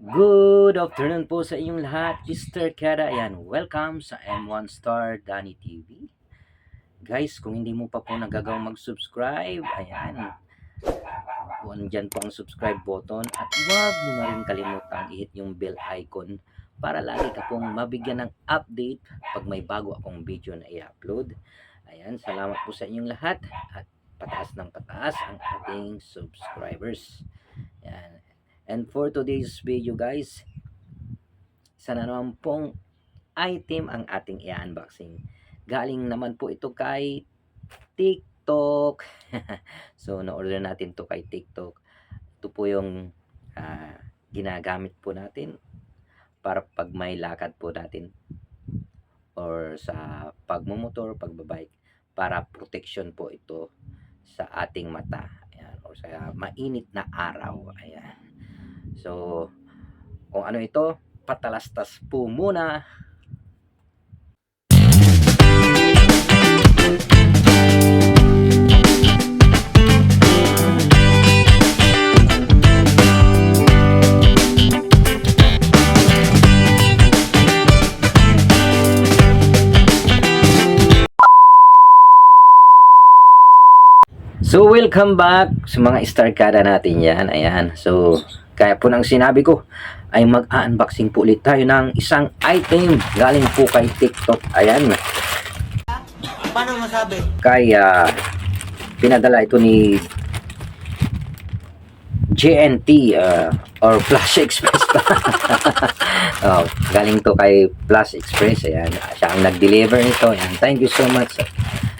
Good afternoon po sa inyong lahat, Mr. Kada. Ayan, welcome sa M1 Star Danny TV. Guys, kung hindi mo pa po nagagawang mag-subscribe, ayan, andyan po ang subscribe button at huwag mo na rin kalimutang i-hit yung bell icon para lagi ka pong mabigyan ng update pag may bago akong video na i-upload. Ayan, salamat po sa inyong lahat at pataas ng pataas ang ating subscribers. Ayan. And for today's video guys, sana naman pong item ang ating i-unboxing. Galing naman po ito kay TikTok. So na-order natin to kay TikTok. Ito po yung ginagamit po natin para pag may lakad po natin or sa pagmumotor, pagbabike, para protection po ito sa ating mata. Ayan, o sa mainit na araw. Ayan. So, kung ano ito, patalastas po muna. So, welcome back sa mga Star Kada natin yan. Ayan. So, kaya po nang sinabi ko, ay mag-unboxing po ulit tayo ng isang item galing po kay TikTok. Ayan. Paano masabi? Kaya, pinadala ito ni GNT or Flash Express pa. Oh, galing to kay Flash Express. Ayan. Siya ang nag-deliver nito. Ayan. Thank you so much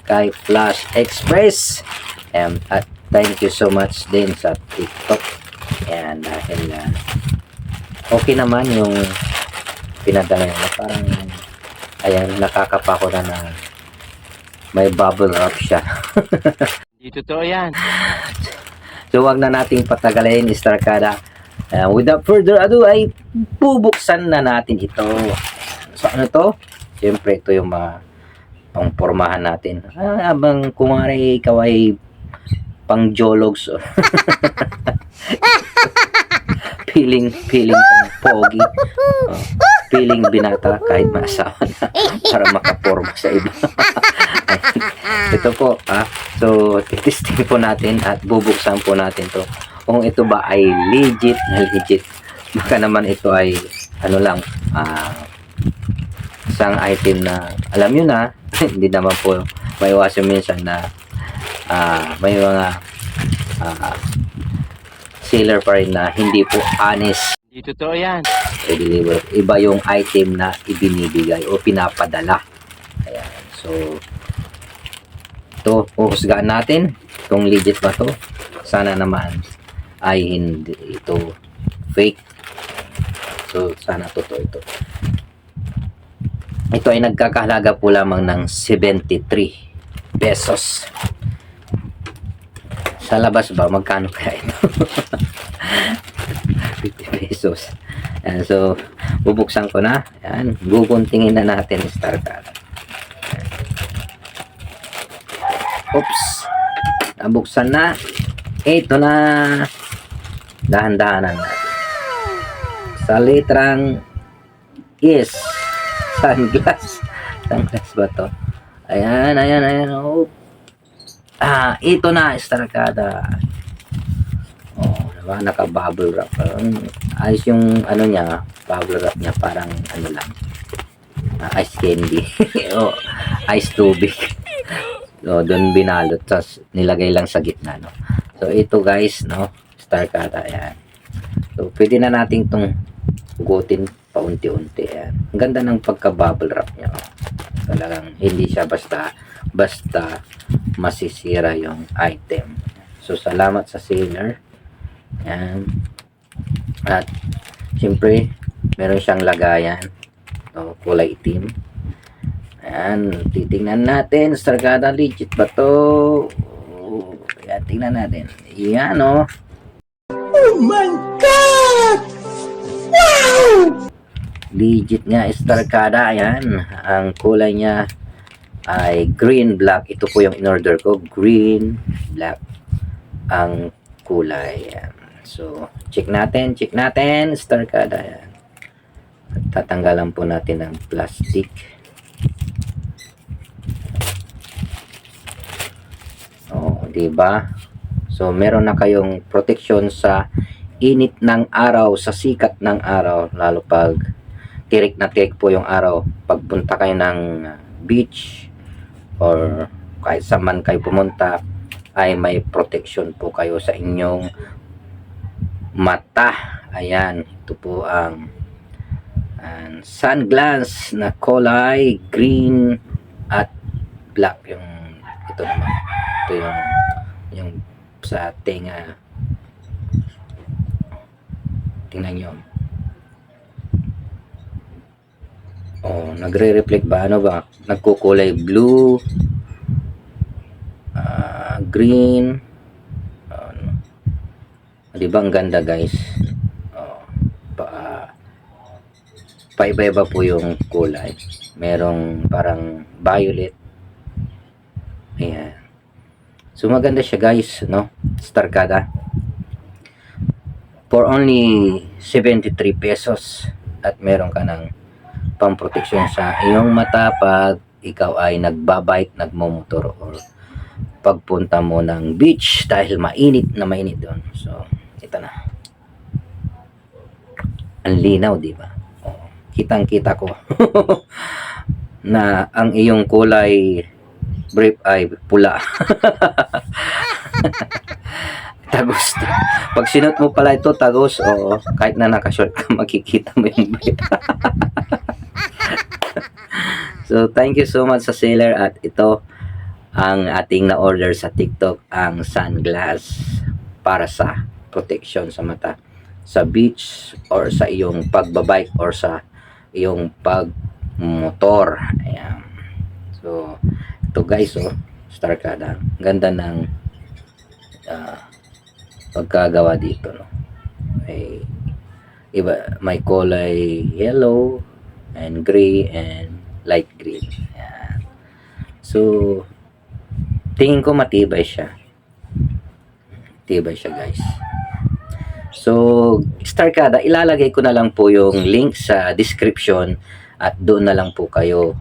kay Flash Express. At thank you so much din sa TikTok. Ayan, dahil okay naman yung pinadala niya. Parang ayan, nakakapa ko na may bubble wrap siya. Hindi totoo yan. So wag na nating patagalin, Star Kada. Without further ado ay bubuksan na natin ito. So ano to? Siyempre ito yung mga pangpormahan natin. Abang kumari ikaw ay pang jologs. Feeling kang pogi. Feeling binata kahit maasawa na para makaporma sa iba. Ito po, so testing po natin at bubuksan po natin to kung ito ba ay legit na legit. Baka naman ito ay ano lang, isang item na alam nyo na, hindi naman po maiwasan minsan na may mga seller pa rin na hindi po honest. Hindi totoo yan. I-deliver. Iba yung item na ibinibigay o pinapadala. Ayan. So, ito, uhusgaan natin kung legit ba to. Sana naman ay hindi ito fake. So, sana totoo ito. Ito ay nagkakahalaga po lamang ng 73 pesos. Sa labas ba, magkano kaya ito? 50 pesos. Ayan, so, bubuksan ko na. Ayan, guguntingin na natin, Star Kada. Oops. Nabuksan na. Ito na. Dahan-dahanan natin. Sa litrang is sunglass. Sunglass ba to? Ayan, ayan, ayan. Oh. Ito na, Star Kada. Oh, diba? Naka-bubble wrap. Ayos yung ano niya, bubble wrap niya, parang ano lang. Ice candy. Oh, ice tubig. So, doon binalot. Tapos, nilagay lang sa gitna, no? So, ito guys, no? Star Kada, ayan. So, pwede na natin itong hugutin paunti-unti. Ayan. Ang ganda ng pagka-bubble wrap niya. Oh. Talagang, hindi siya basta masisira yung item. So, salamat sa seller. Ayan. At, siyempre, meron siyang lagayan. So, kulay itim. Ayan. Titingnan natin. Star Kada, legit ba to? Ayan, tingnan natin. Ayan, oh. Oh my God! Wow! Legit nga, Star Kada. Ayan. Ang kulay niya ay green, black. Ito po yung in-order ko. Green, black ang kulay. Ayan. So, check natin, star kada. Ayan. Tatanggalan po natin ang plastic. Oh, di ba? So, meron na kayong protection sa init ng araw, sa sikat ng araw, lalo pag tirik na tirik po yung araw. Pagpunta kayo ng beach or kahit saan man kayo pumunta, ay may protection po kayo sa inyong mata. Ayan, ito po ang sunglass na kulay green at black. Yung ito naman, ito yung sa tenga. Tingnan nyo. Oh, nagre-reflect ba? Ano ba? Nagkukulay blue, green. Di ba ang ganda, guys? Oh, paiba-iba po yung kulay. Merong parang violet. Ayan. So maganda siya, guys, no? Starkada. For only 73 pesos at meron ka ng pamproteksyon sa iyong mata pag ikaw ay nagbabike, nagmomotor, or pagpunta mo ng beach dahil mainit doon. So, ito na. Ang linaw, di ba? Oh, kitang-kita ko na ang iyong kulay brief ay pula. Tagos. Pag sinuot mo pala ito, tagos, o kahit na naka-short ka, makikita mo yung brief. So, thank you so much sa seller, at ito ang ating na-order sa TikTok, ang sunglass para sa protection sa mata sa beach or sa iyong pagbabike or sa iyong pagmotor. Ayan. So, ito, guys, oh, Starkada. Ganda ng pagkagawa dito, no? May kulay yellow and gray and light green. Ayan. So, tingin ko matibay siya. Matibay siya, guys. So, Starkada, ilalagay ko na lang po yung link sa description at doon na lang po kayo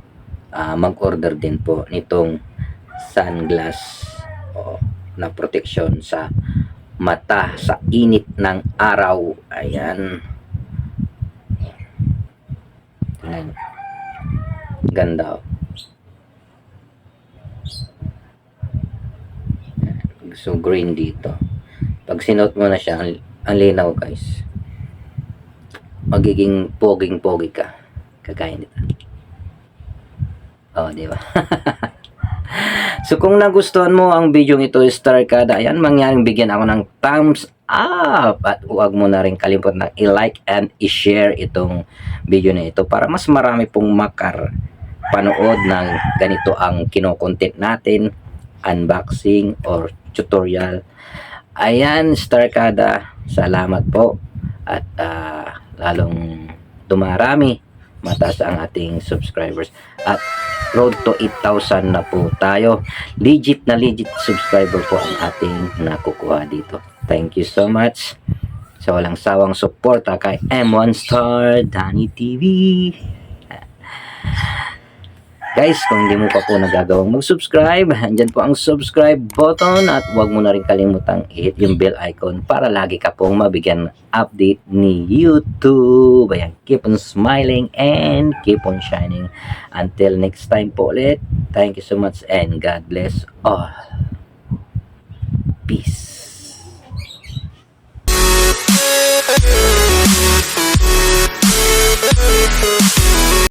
mag-order din po nitong sunglass na protection sa mata sa init ng araw. Ayan. Ayan. Ganda, oh. So, green dito. Pag sinuot mo na siya, ang linaw, guys. Magiging poging-pogi ka. Kagaya nito. Oh, di ba? So, kung nagustuhan mo ang video ito, Starkada, ayan, mangyaring bigyan ako ng thumbs up. At huwag mo na rin kalimutan na i-like and i-share itong video na ito para mas marami pong panood ng ganito ang kinokontent natin, unboxing or tutorial. Ayan, Starkada, salamat po, at lalong dumarami, mataas ang ating subscribers, at road to 8,000 na po tayo. Legit subscriber po ang ating nakukuha dito. Thank you so much sa walang sawang suporta kay M1 Star Danny TV. Guys, kung hindi mo pa po nagagawang mag-subscribe, andyan po ang subscribe button, at huwag mo na rin kalimutang i-hit yung bell icon para lagi ka pong mabigyan ng update ni YouTube. Ayan, keep on smiling and keep on shining. Until next time po ulit, thank you so much and God bless all.